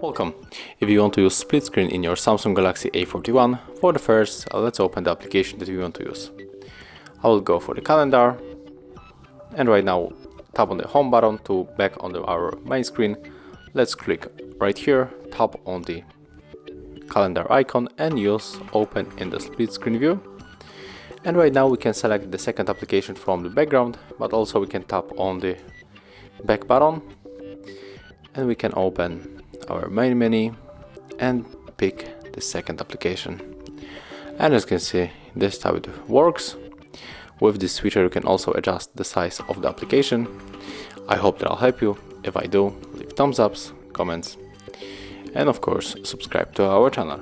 Welcome. If you want to use split screen in your Samsung Galaxy A41, for the first, let's open the application that we want to use. I will go for the calendar, and right now tap on the home button to back on our main screen. Let's click right here, tap on the calendar icon and use open in the split screen view. And right now we can select the second application from the background, but also we can tap on the back button and we can open our main menu and pick the second application. And as you can see, this is how it works. With this switcher you can also adjust the size of the application. I hope that I'll help you. If I do, leave thumbs ups, comments, and of course subscribe to our channel.